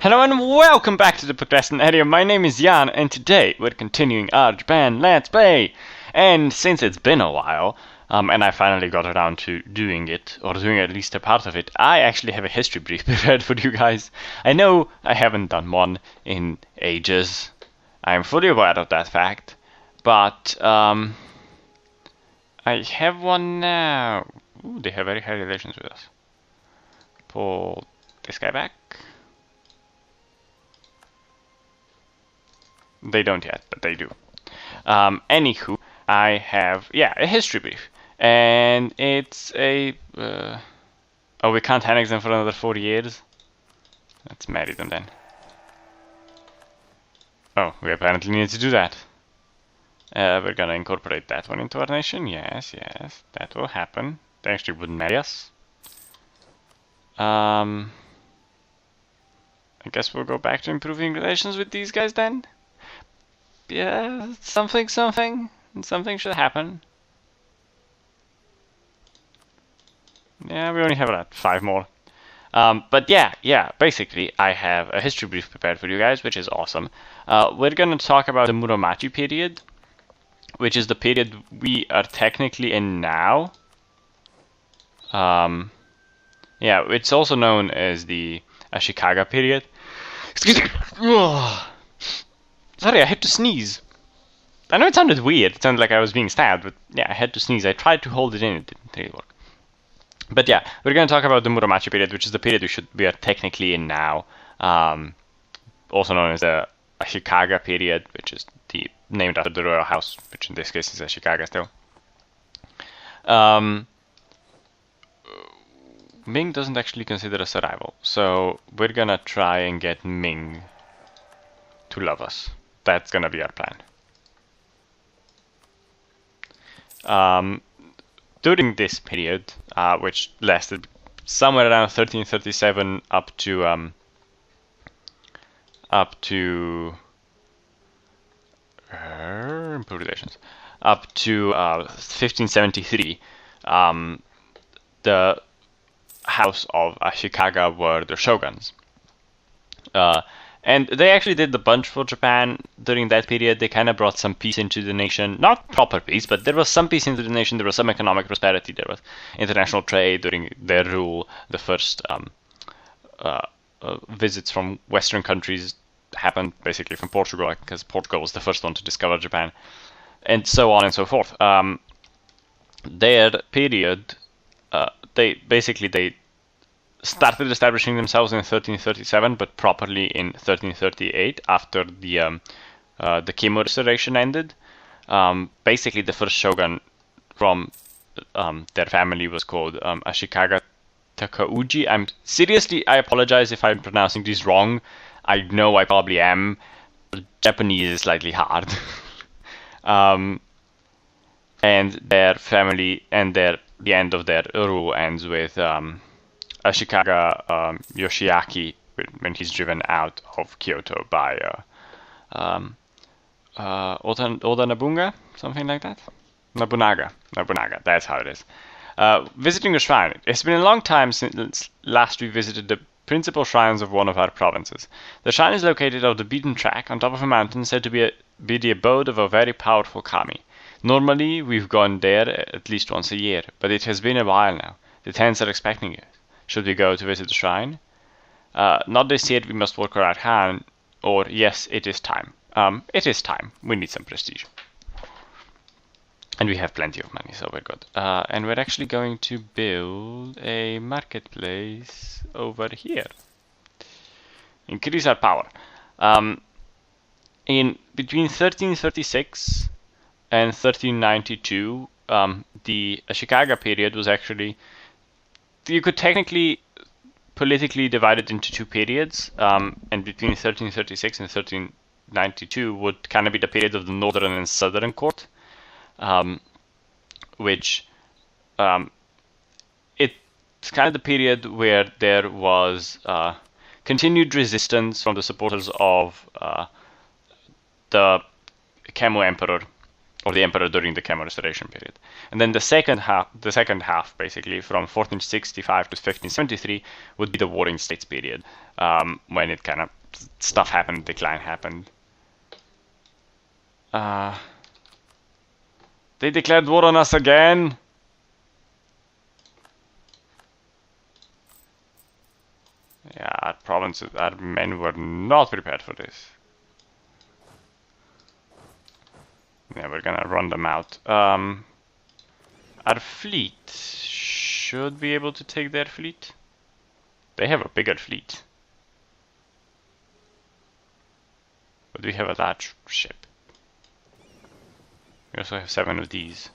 Hello and welcome back to the Procrastinate Area. My name is Jan, and today we're continuing our Japan Let's Play. And since it's been a while, and I finally got around to doing it, or doing at least a part of it, I actually have a history brief prepared for you guys. I know I haven't done one in ages. I am fully aware of that fact, but I have one now. Ooh, they have very high relations with us. Pull this guy back. They don't yet, but they do. Anywho, I have, a history brief. And it's a... oh, we can't annex them for another 40 years? Let's marry them then. Oh, we apparently need to do that. We're gonna incorporate that one into our nation. Yes, that will happen. They actually wouldn't marry us. I guess we'll go back to improving relations with these guys then. Yeah, something should happen. Yeah, we only have about 5 more. But yeah, basically I have a history brief prepared for you guys, which is awesome. We're gonna talk about the Muromachi period, which is the period we are technically in now. Yeah, it's also known as the Ashikaga period. Excuse me. Sorry, I had to sneeze. I know it sounded weird. It sounded like I was being stabbed, but yeah, I had to sneeze. I tried to hold it in. It didn't really work. But yeah, we're going to talk about the Muromachi period, which is the period we are technically in now. Also known as the Ashikaga period, which is named after the royal house, which in this case is Ashikaga still. Ming doesn't actually consider us a rival, so we're going to try and get Ming to love us. That's gonna be our plan. During this period, which lasted somewhere around 1337 up to 1573, the house of Ashikaga were the shoguns. And they actually did a bunch for Japan during that period. They kind of brought some peace into the nation. Not proper peace, but there was some peace into the nation. There was some economic prosperity. There was international trade during their rule. The first visits from Western countries happened basically from Portugal, because Portugal was the first one to discover Japan. And so on and so forth. Their period, they started establishing themselves in 1337, but properly in 1338 after the Kimo restoration ended. Basically, the first shogun from their family was called Ashikaga Takauji. I apologize if I'm pronouncing these wrong. I know I probably am. Japanese is slightly hard. And their family and the end of their rule ends with Ashikaga Yoshiaki when he's driven out of Kyoto by Oda Nobunaga, something like that. Nobunaga, that's how it is. Visiting a shrine. It's been a long time since last we visited the principal shrines of one of our provinces. The shrine is located on the beaten track on top of a mountain said to be the abode of a very powerful kami. Normally, we've gone there at least once a year, but it has been a while now. The tenants are expecting it. Should we go to visit the shrine? Not this year, we must work around hand, or yes, it is time. It is time. We need some prestige. And we have plenty of money, so we're good. And we're actually going to build a marketplace over here. Increase our power. In between 1336 and 1392, the Ashikaga period was actually... You could technically, politically divide it into 2 periods, and between 1336 and 1392 would kind of be the period of the northern and southern court, which it's kind of the period where there was continued resistance from the supporters of the Kemo Emperor or the emperor during the Kemo restoration period. And then the second half, basically from 1465 to 1573, would be the Warring States period, when it kind of stuff happened, decline happened. They declared war on us again. Yeah, our men were not prepared for this. Yeah, we're gonna run them out. Our fleet should be able to take their fleet. They have a bigger fleet. But we have a large ship. We also have 7 of these.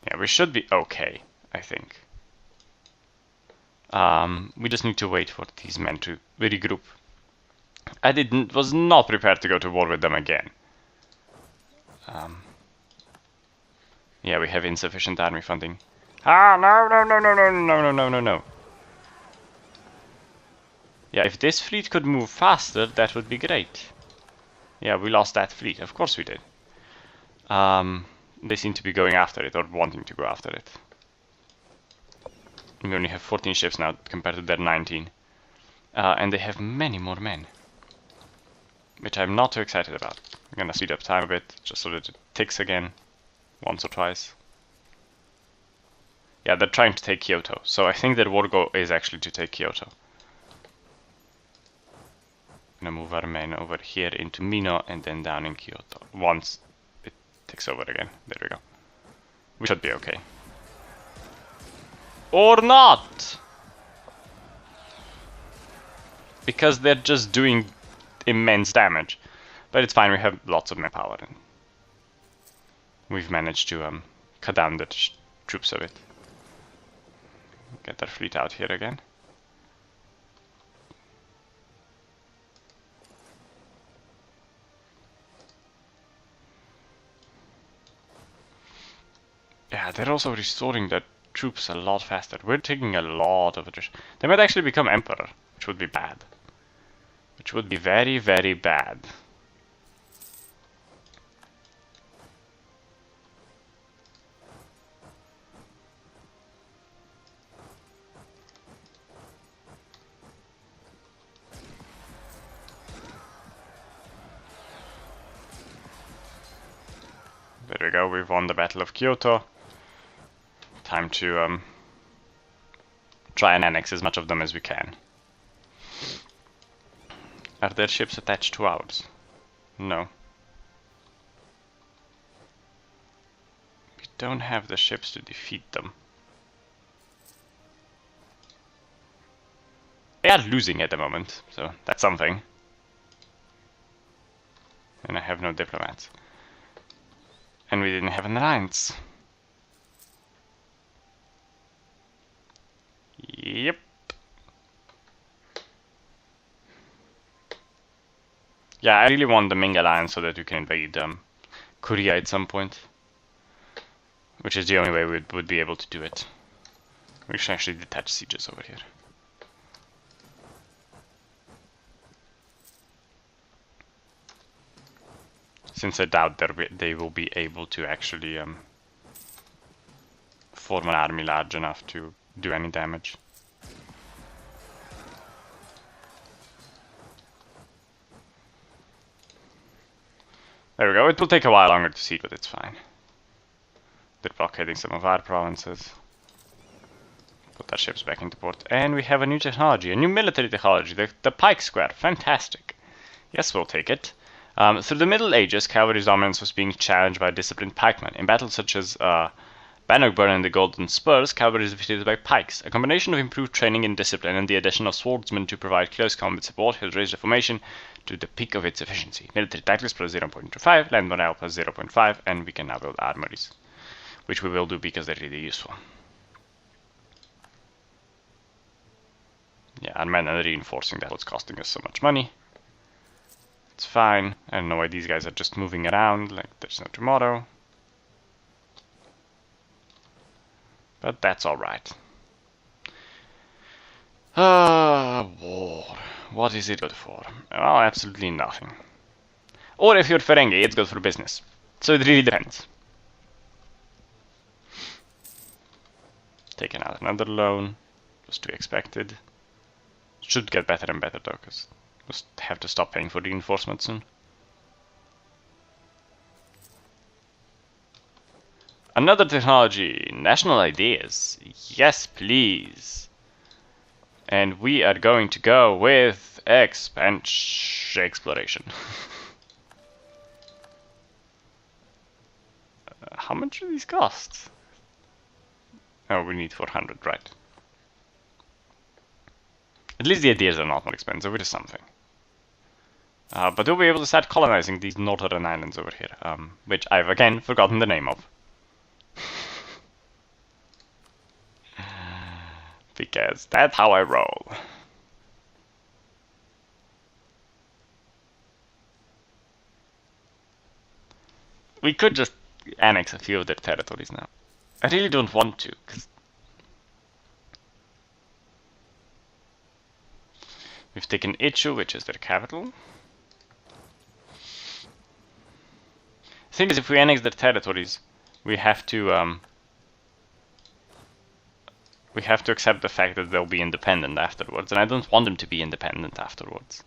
Yeah, we should be okay, I think. We just need to wait for these men to regroup. I was not prepared to go to war with them again. Yeah, we have insufficient army funding. Ah, no. Yeah, if this fleet could move faster, that would be great. Yeah, we lost that fleet. Of course we did. They seem to be going after it, or wanting to go after it. We only have 14 ships now compared to their 19. And they have many more men. Which I'm not too excited about. I'm gonna speed up time a bit, just so that it ticks again. Once or twice. Yeah, they're trying to take Kyoto. So I think their war goal is actually to take Kyoto. I'm gonna move our men over here into Mino and then down in Kyoto. Once it takes over again. There we go. We should be okay. Or not! Because they're just doing immense damage. But it's fine, we have lots of manpower. And we've managed to cut down the troops a bit. Get our fleet out here again. Yeah, they're also restoring their troops a lot faster. We're taking a lot of attrition. They might actually become emperor, which would be bad. Which would be very, very bad. There we go, we've won the Battle of Kyoto. Time to try and annex as much of them as we can. Are their ships attached to ours? No. We don't have the ships to defeat them. They are losing at the moment, so that's something. And I have no diplomats. And we didn't have an alliance. Yep. Yeah, I really want the Ming Alliance so that we can invade Korea at some point. Which is the only way we would be able to do it. We should actually detach sieges over here. Since I doubt they will be able to actually form an army large enough to do any damage. There we go, it will take a while longer to siege, but it's fine. They're blockading some of our provinces. Put our ships back into port. And we have a new technology, a new military technology, the pike square. Fantastic. Yes, we'll take it. Through the Middle Ages, cavalry's dominance was being challenged by disciplined pikemen. In battles such as Bannockburn and the Golden Spurs, cavalry is defeated by pikes. A combination of improved training and discipline and the addition of swordsmen to provide close combat support has raised the formation to the peak of its efficiency. Military tactics plus 0.25, land morale plus 0.5, and we can now build armories. Which we will do because they're really useful. Yeah, our men are reinforcing that. What's costing us so much money. It's fine. I don't know why these guys are just moving around like there's no tomorrow. But that's alright. War. What is it good for? Well, absolutely nothing. Or if you're Ferengi, it's good for business. So it really depends. taken out another loan. Was to be expected. Should get better and better though, because we'll have to stop paying for reinforcement soon. Another technology, national ideas. Yes, please. And we are going to go with exploration. How much do these cost? Oh, we need 400, right. At least the ideas are not more expensive, which is something. But we'll be able to start colonizing these northern islands over here, which I've again forgotten the name of. Because that's how I roll. We could just annex a few of their territories now. I really don't want to, because we've taken Ichu, which is their capital. The thing is, if we annex their territories, we have to accept the fact that they'll be independent afterwards, and I don't want them to be independent afterwards.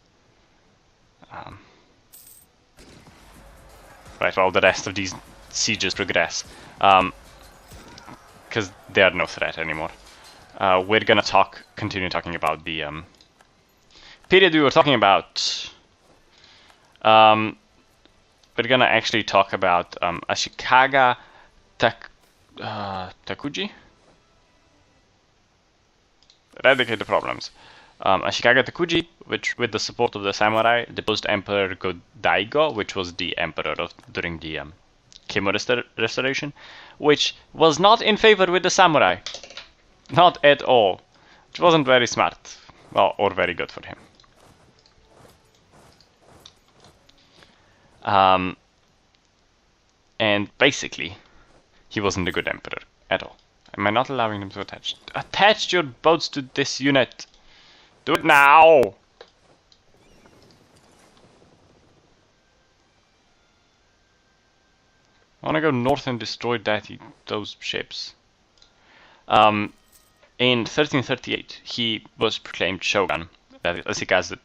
Right, while the rest of these sieges progress, because they are no threat anymore. We're gonna continue talking about the period we were talking about. We're gonna actually talk about Ashikaga Takuji. Eradicate the problems. Ashikaga Takuji, which with the support of the samurai, deposed Emperor Go-Daigo, which was the emperor during the Kimo restoration, which was not in favor with the samurai. Not at all. Which wasn't very smart. Well, or very good for him. And basically, he wasn't a good emperor at all. Am I not allowing them to attach? Attach your boats to this unit! Do it now! I want to go north and destroy those ships. In 1338, he was proclaimed shogun. Ashikaga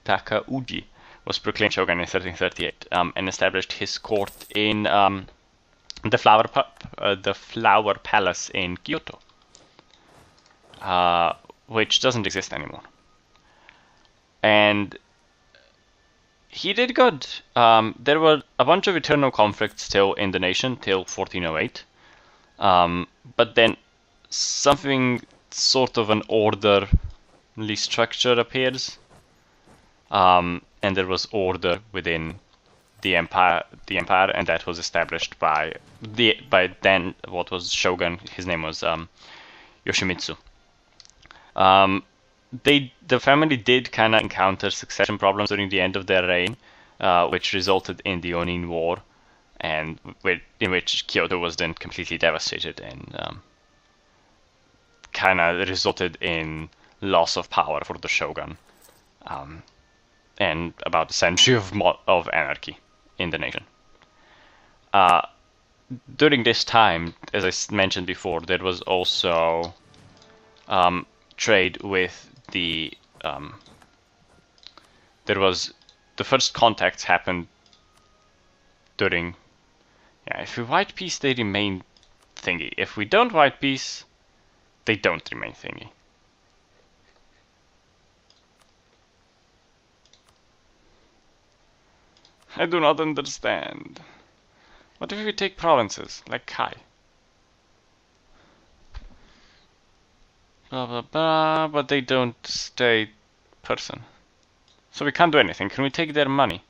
Takauji was proclaimed shogun in 1338 and established his court in the Flower Palace in Kyoto, which doesn't exist anymore. And he did good. There were a bunch of internal conflicts still in the nation till 1408, but then something sort of an orderly structure appears, and there was order within the empire, and that was established by then what was shogun. His name was Yoshimitsu. The family did kind of encounter succession problems during the end of their reign, which resulted in the Onin War, and in which Kyoto was then completely devastated, and kind of resulted in loss of power for the shogun, and about a century of anarchy in the nation. During this time, as I mentioned before, there was also trade with the the first contacts happened during, if we white peace, they remain thingy. If we don't white peace, they don't remain thingy. I do not understand. What if we take provinces, like Kai? Blah blah blah, but they don't stay person. So we can't do anything. Can we take their money?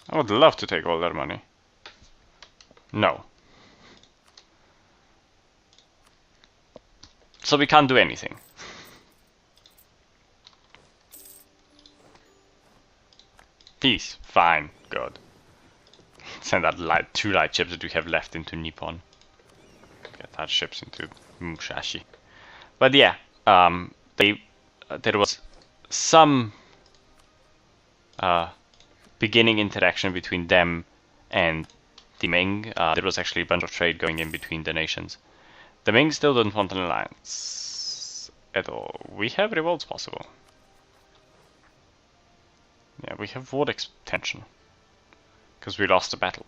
I would love to take all their money. No. So we can't do anything. Peace. Fine. Good. Send that 2 light ships that we have left into Nippon. Get our ships into Musashi. But yeah, there was some beginning interaction between them and the Ming. There was actually a bunch of trade going in between the nations. The Ming still don't want an alliance at all. We have revolts possible. Yeah, we have war extension. Because we lost the battle.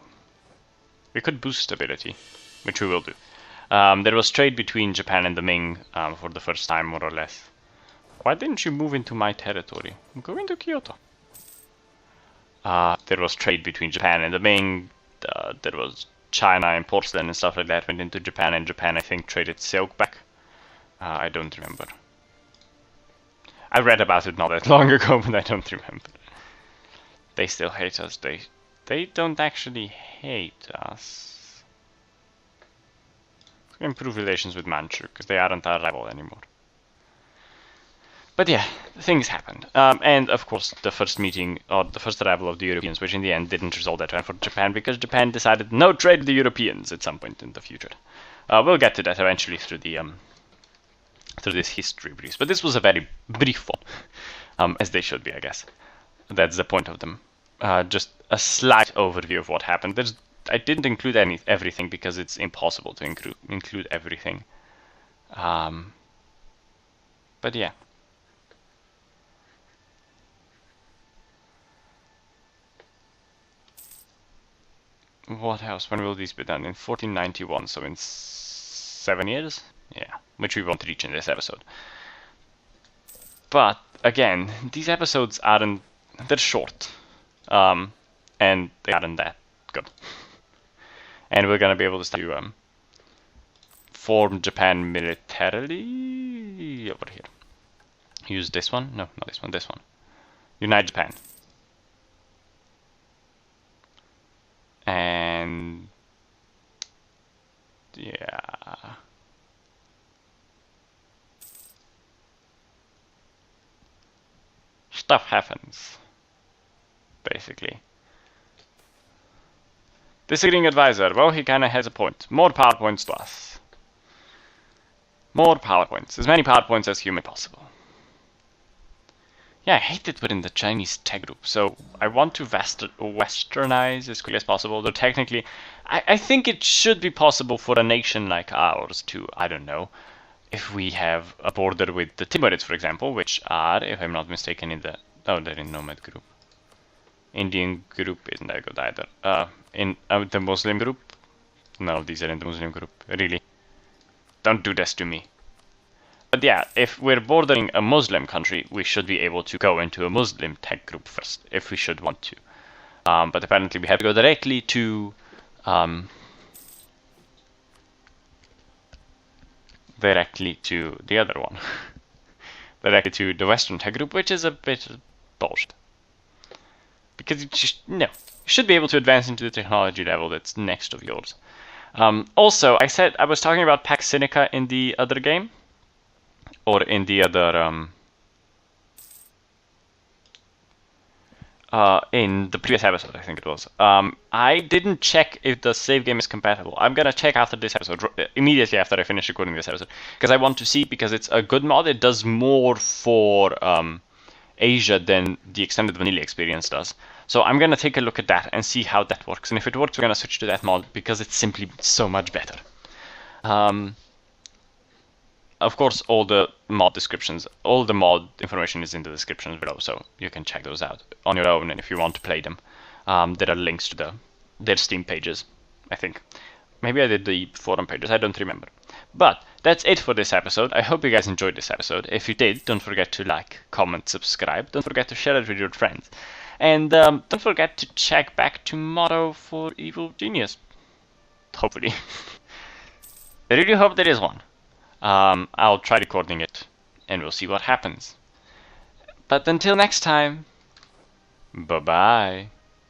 We could boost stability, which we will do. There was trade between Japan and the Ming for the first time, more or less. Why didn't you move into my territory? Go into Kyoto. There was trade between Japan and the Ming. There was China and porcelain and stuff like that went into Japan, and Japan, I think, traded silk back. I don't remember. I read about it not that long ago, but I don't remember. They still hate us. They don't actually hate us. We improve relations with Manchu, because they aren't our rival anymore. But yeah, things happened. And of course, the first meeting, or the first arrival of the Europeans, which in the end didn't resolve that well for Japan, because Japan decided no trade with the Europeans at some point in the future. We'll get to that eventually through the through this history brief. But this was a very brief one, as they should be, I guess. That's the point of them. Just a slight overview of what happened. I didn't include everything because it's impossible to include everything. But yeah. What else? When will these be done? In 1491, so in 7 years? Yeah, which we won't reach in this episode. But, again, these episodes aren't... they're short. And they aren't that good. And we're gonna be able to start to form Japan militarily over here. Use this one? No, not this one, this one. Unite Japan. And yeah, stuff happens, basically. Disagreeing advisor, well, he kinda has a point. More PowerPoints to us. More PowerPoints, as many PowerPoints as humanly possible. Yeah, I hate that we're in the Chinese tech group, so I want to westernize as quickly as possible, though technically, I think it should be possible for a nation like ours to, I don't know, if we have a border with the Timurids, for example, which are, if I'm not mistaken, in the, oh, they're in Nomad group. Indian group isn't that good either. In the Muslim group, none of these are in the Muslim group, really. Don't do this to me. But yeah, if we're bordering a Muslim country, we should be able to go into a Muslim tech group first, if we should want to. But apparently we have to go directly to the other one. Directly to the Western tech group, which is a bit bullshit. Because you just, no. You should be able to advance into the technology level that's next of yours. Also, I was talking about Pax Sinica in the other game. Or in the other, in the previous episode, I think it was. I didn't check if the save game is compatible. I'm gonna check after this episode, immediately after I finish recording this episode, because I want to see, because it's a good mod. It does more for Asia than the extended vanilla experience does. So I'm gonna take a look at that and see how that works. And if it works, we're gonna switch to that mod because it's simply so much better. Of course, all the mod descriptions, all the mod information is in the descriptions below, so you can check those out on your own, and if you want to play them. There are links to their Steam pages, I think. Maybe I did the forum pages, I don't remember. But that's it for this episode. I hope you guys enjoyed this episode. If you did, don't forget to like, comment, subscribe. Don't forget to share it with your friends. And don't forget to check back tomorrow for Evil Genius. Hopefully. I really hope there is one. I'll try recording it, and we'll see what happens. But until next time, bye-bye.